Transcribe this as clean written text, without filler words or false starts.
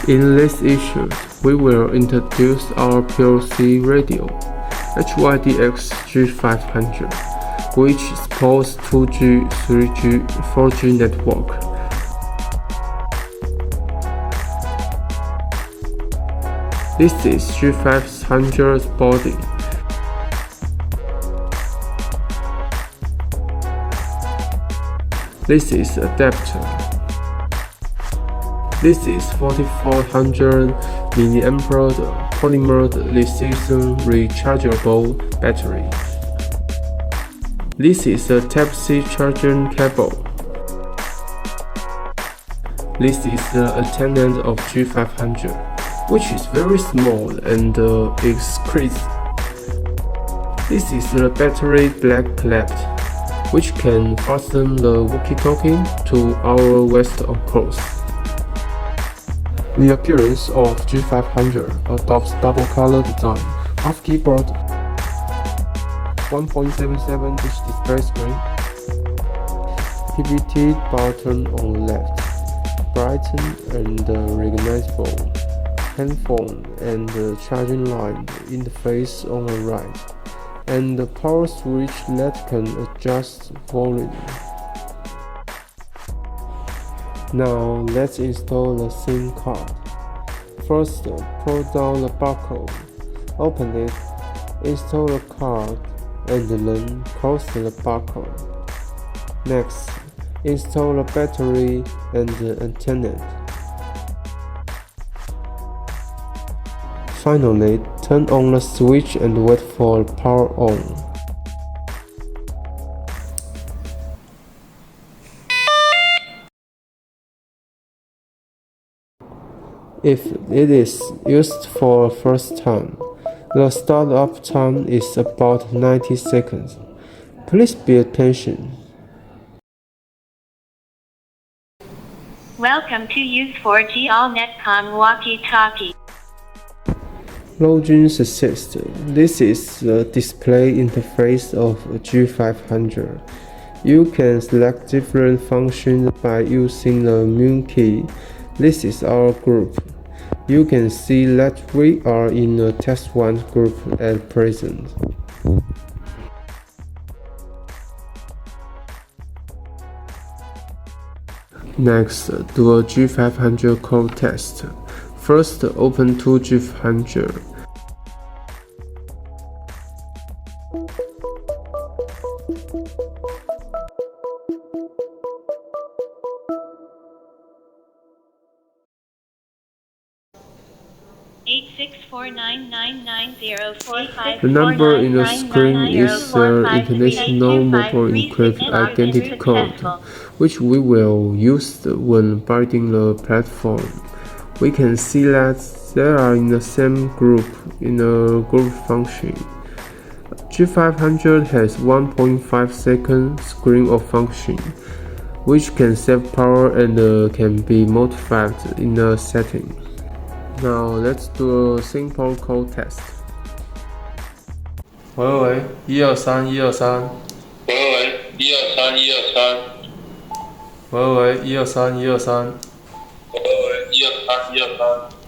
In this issue, we will introduce our POC radio, HYDX G500, which supports 2G, 3G, 4G network. This is G500's body. This is adapter. This is 4400 mAh polymer lithium rechargeable battery. This is a Type-C charging cable. This is the antenna of G500, which is very small and exquisite. This is the battery black clamp, which can fasten the walkie-talkie to our waist or clothes. The appearance of G500 adopts double color design of keyboard, 1.77-inch display screen, PVT button on left, brighten and recognizable handphone and charging line interface on the right, and the power switch that can adjust volume. Now let's install the SIM card. First, pull down the barcode, open it, install the card, and then close the barcode. Next, install the battery and the antenna. Finally, turn on the switch and wait for power on. If it is used for the first time, the startup time is about 90 seconds. Please pay attention. Welcome to use 4G all-netcom walkie-talkie. Login success. This is the display interface of G500. You can select different functions by using the menu key. This is our group. You can see that we are in a test 1 group at present. Next, do a G500 code test. First, open to G500. The number in the screen is the International Mobile Encrypted Identity Code, which we will use when binding the platform. We can see that they are in the same group in the group function. G500 has 1.5 second screen of function, which can save power and can be modified in the setting. Now let's do a simple code test. 喂123 123